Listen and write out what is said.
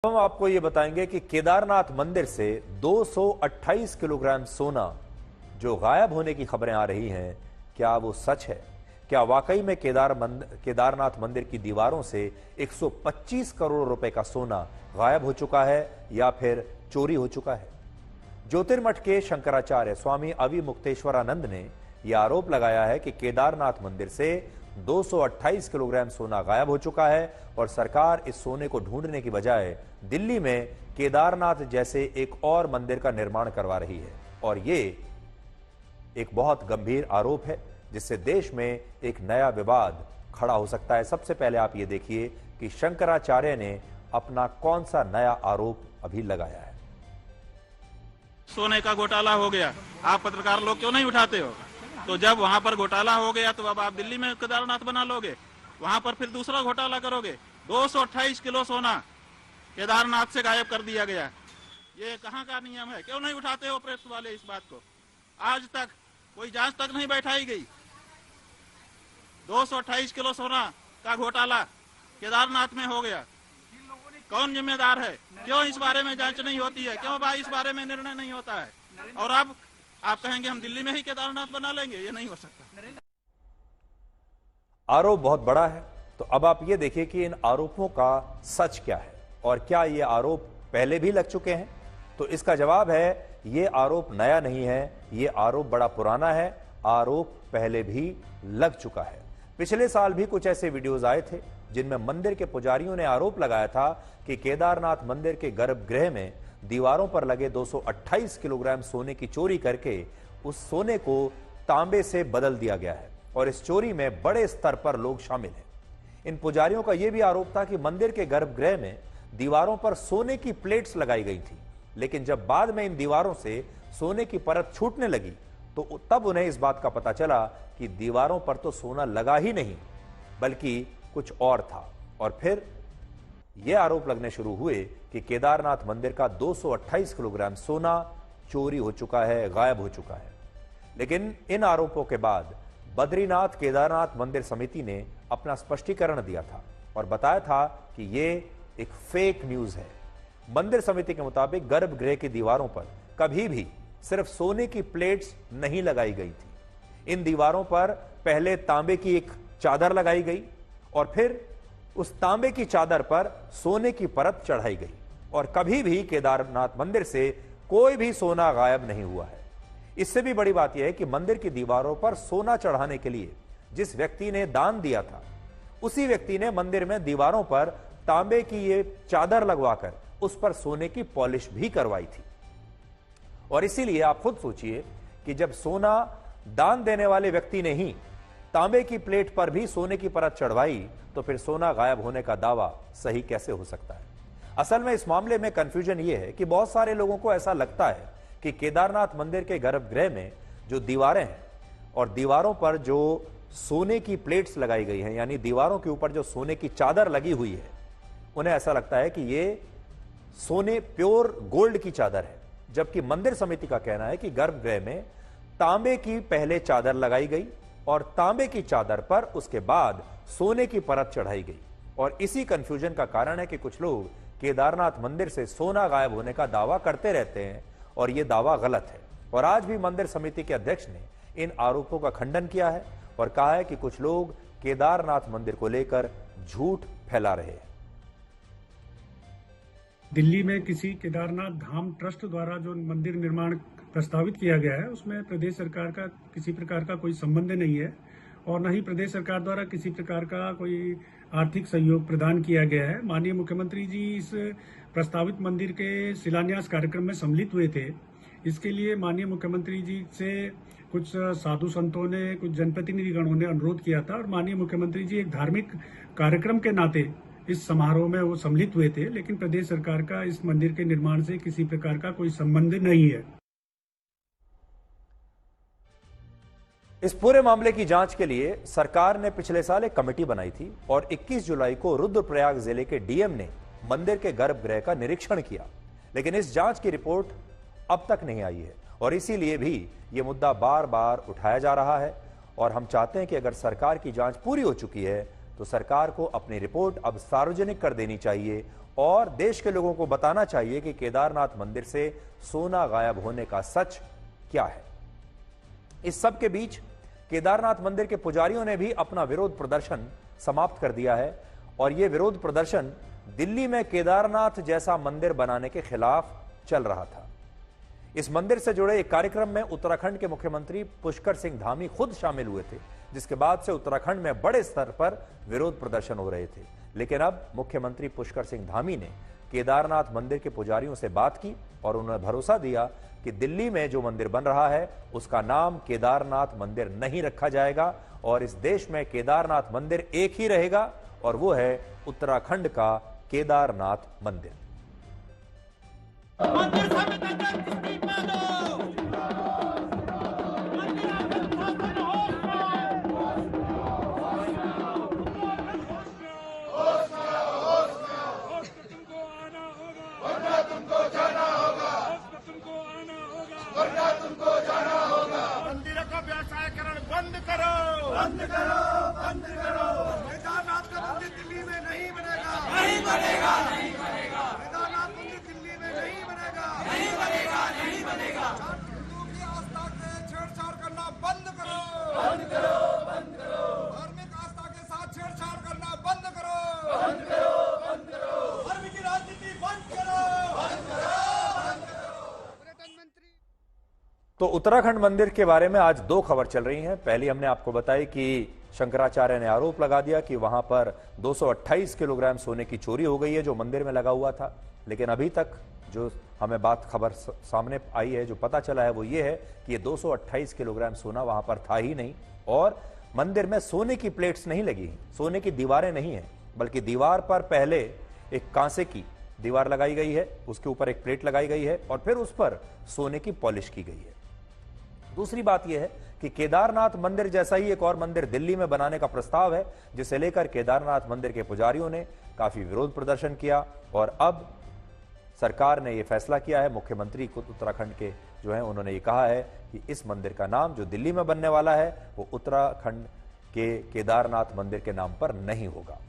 हम आपको ये बताएंगे कि केदारनाथ मंदिर से 228 किलोग्राम सोना जो गायब होने की खबरें आ रही हैं, क्या वो सच है? क्या वाकई में केदारनाथ मंदिर की दीवारों से 125 करोड़ रुपए का सोना गायब हो चुका है या फिर चोरी हो चुका है? ज्योतिर्मठ के शंकराचार्य स्वामी अविमुक्तेश्वरानंद ने यह आरोप लगाया है कि केदारनाथ मंदिर से 228 किलोग्राम सोना गायब हो चुका है और सरकार इस सोने को ढूंढने की बजाय दिल्ली में केदारनाथ जैसे एक और मंदिर का निर्माण करवा रही है। और ये एक बहुत गंभीर आरोप है जिससे देश में एक नया विवाद खड़ा हो सकता है। सबसे पहले आप ये देखिए कि शंकराचार्य ने अपना कौन सा नया आरोप अभी लगाया है। सोने का घोटाला हो गया, आप पत्रकार लोग क्यों नहीं उठाते हो? तो जब वहां पर घोटाला हो गया तो अब आप दिल्ली में केदारनाथ बना लोगे, वहां पर फिर दूसरा घोटाला करोगे। 228 किलो सोना केदारनाथ से गायब कर दिया गया। ये कहाँ का नियम है? क्यों नहीं उठाते हो प्रेस वाले इस बात को? आज तक कोई जांच तक नहीं बैठाई गई। 228 किलो सोना का घोटाला केदारनाथ में हो गया। कौन जिम्मेदार है? क्यों इस बारे में जांच नहीं होती है? क्यों भाई इस बारे में निर्णय नहीं होता है? और अब आप कहेंगे हम दिल्ली में ही केदारनाथ बना लेंगे, ये नहीं हो सकता। आरोप बहुत बड़ा है, तो अब आप ये देखिए कि इन आरोपों का सच क्या है और क्या ये आरोप पहले भी लग चुके हैं। तो इसका जवाब है ये आरोप नया नहीं है, ये आरोप बड़ा पुराना है, आरोप पहले भी लग चुका है। पिछले साल भी कुछ ऐसे वीडियोज आए थे जिनमें मंदिर के पुजारियों ने आरोप लगाया था कि केदारनाथ मंदिर के गर्भगृह में दीवारों पर लगे 228 किलोग्राम सोने की चोरी करके उस सोने को तांबे से बदल दिया गया है और इस चोरी में बड़े स्तर पर लोग शामिल हैं। इन पुजारियों का यह भी आरोप था कि मंदिर के गर्भगृह में दीवारों पर सोने की प्लेट्स लगाई गई थी, लेकिन जब बाद में इन दीवारों से सोने की परत छूटने लगी तो तब उन्हें इस बात का पता चला कि दीवारों पर तो सोना लगा ही नहीं बल्कि कुछ और था। और फिर यह आरोप लगने शुरू हुए कि केदारनाथ मंदिर का 228 किलोग्राम सोना चोरी हो चुका है, गायब हो चुका है। लेकिन इन आरोपों के बाद बद्रीनाथ केदारनाथ मंदिर समिति ने अपना स्पष्टीकरण दिया था और बताया था कि यह एक फेक न्यूज है। मंदिर समिति के मुताबिक गर्भगृह की दीवारों पर कभी भी सिर्फ सोने की प्लेट्स नहीं लगाई गई थी। इन दीवारों पर पहले तांबे की एक चादर लगाई गई और फिर उस तांबे की चादर पर सोने की परत चढ़ाई गई और कभी भी केदारनाथ मंदिर से कोई भी सोना गायब नहीं हुआ है। इससे भी बड़ी बात यह है कि मंदिर की दीवारों पर सोना चढ़ाने के लिए जिस व्यक्ति ने दान दिया था उसी व्यक्ति ने मंदिर में दीवारों पर तांबे की ये चादर लगवाकर उस पर सोने की पॉलिश भी करवाई थी। और इसीलिए आप खुद सोचिए कि जब सोना दान देने वाले व्यक्ति ने ही तांबे की प्लेट पर भी सोने की परत चढ़वाई तो फिर सोना गायब होने का दावा सही कैसे हो सकता है? असल में इस मामले में कंफ्यूजन यह है कि बहुत सारे लोगों को ऐसा लगता है कि केदारनाथ मंदिर के गर्भगृह में जो दीवारें हैं और दीवारों पर जो सोने की प्लेट्स लगाई गई हैं, यानी दीवारों के ऊपर जो सोने की चादर लगी हुई है, उन्हें ऐसा लगता है कि ये सोने प्योर गोल्ड की चादर है। जबकि मंदिर समिति का कहना है कि गर्भगृह में तांबे की पहले चादर लगाई गई और तांबे की चादर पर उसके बाद सोने की परत चढ़ाई गई। और इसी कंफ्यूजन का कारण है कि कुछ लोग केदारनाथ मंदिर से सोना गायब होने का दावा करते रहते हैं और यह दावा गलत है। और आज भी मंदिर समिति के अध्यक्ष ने इन आरोपों का खंडन किया है और कहा है कि कुछ लोग केदारनाथ मंदिर को लेकर झूठ फैला रहे हैं। दिल्ली में किसी केदारनाथ धाम ट्रस्ट द्वारा जो मंदिर निर्माण प्रस्तावित किया गया है उसमें प्रदेश सरकार का किसी प्रकार का कोई संबंध नहीं है और न ही प्रदेश सरकार द्वारा किसी प्रकार का कोई आर्थिक सहयोग प्रदान किया गया है। माननीय मुख्यमंत्री जी इस प्रस्तावित मंदिर के शिलान्यास कार्यक्रम में सम्मिलित हुए थे। इसके लिए माननीय मुख्यमंत्री जी से कुछ साधु संतों ने, कुछ जनप्रतिनिधिगणों ने अनुरोध किया था और माननीय मुख्यमंत्री जी एक धार्मिक कार्यक्रम के नाते इस समारोह में वो सम्मिलित हुए थे, लेकिन प्रदेश सरकार का इस मंदिर के निर्माण से किसी प्रकार का कोई संबंध नहीं है। इस पूरे मामले की जांच के लिए सरकार ने पिछले साल एक कमेटी बनाई थी और 21 जुलाई को रुद्रप्रयाग जिले के डीएम ने मंदिर के गर्भगृह का निरीक्षण किया, लेकिन इस जांच की रिपोर्ट अब तक नहीं आई है और इसीलिए भी यह मुद्दा बार बार उठाया जा रहा है। और हम चाहते हैं कि अगर सरकार की जांच पूरी हो चुकी है तो सरकार को अपनी रिपोर्ट अब सार्वजनिक कर देनी चाहिए और देश के लोगों को बताना चाहिए कि केदारनाथ मंदिर से सोना गायब होने का सच क्या है। इस सब के बीच केदारनाथ मंदिर के पुजारियों ने भी अपना विरोध प्रदर्शन समाप्त कर दिया है और यह विरोध प्रदर्शन दिल्ली में केदारनाथ जैसा मंदिर बनाने के खिलाफ चल रहा था। इस मंदिर से जुड़े एक कार्यक्रम में उत्तराखंड के मुख्यमंत्री पुष्कर सिंह धामी खुद शामिल हुए थे, जिसके बाद से उत्तराखंड में बड़े स्तर पर विरोध प्रदर्शन हो रहे थे। लेकिन अब मुख्यमंत्री पुष्कर सिंह धामी ने केदारनाथ मंदिर के पुजारियों से बात की और उन्हें भरोसा दिया कि दिल्ली में जो मंदिर बन रहा है उसका नाम केदारनाथ मंदिर नहीं रखा जाएगा और इस देश में केदारनाथ मंदिर एक ही रहेगा और वो है उत्तराखंड का केदारनाथ मंदिर। मंदिरों का व्यवसायीकरण बंद करो, बंद करो, बंद करो। केदारनाथ का मंदिर दिल्ली में नहीं बनेगा, नहीं बनेगा, नहीं बनेगा। केदारनाथ मंदिर दिल्ली में नहीं बनेगा, नहीं बनेगा, नहीं बनेगा। हिंदुओं की आस्था से छेड़छाड़ करना बंद करो, बंद करो, बंद करो। धार्मिक आस्था के साथ छेड़छाड़ करना बंद करो, बंद करो, बंद करो। धर्म की राजनीति बंद करो, बंद करो, बंद करो। पर्यटन मंत्री तो उत्तराखंड मंदिर के बारे में आज दो खबर चल रही हैं। पहली हमने आपको बताई कि शंकराचार्य ने आरोप लगा दिया कि वहां पर 228 किलोग्राम सोने की चोरी हो गई है जो मंदिर में लगा हुआ था। लेकिन अभी तक जो हमें खबर सामने आई है, जो पता चला है, वो ये है कि ये 228 किलोग्राम सोना वहां पर था ही नहीं और मंदिर में सोने की प्लेट्स नहीं लगी, सोने की दीवारें नहीं है, बल्कि दीवार पर पहले एक कांसे की दीवार लगाई गई है, उसके ऊपर एक प्लेट लगाई गई है और फिर उस पर सोने की पॉलिश की गई है। दूसरी बात यह है कि केदारनाथ मंदिर जैसा ही एक और मंदिर दिल्ली में बनाने का प्रस्ताव है, जिसे लेकर केदारनाथ मंदिर के पुजारियों ने काफी विरोध प्रदर्शन किया और अब सरकार ने यह फैसला किया है, मुख्यमंत्री को उत्तराखंड के जो है उन्होंने ये कहा है कि इस मंदिर का नाम जो दिल्ली में बनने वाला है वो उत्तराखंड के केदारनाथ मंदिर के नाम पर नहीं होगा।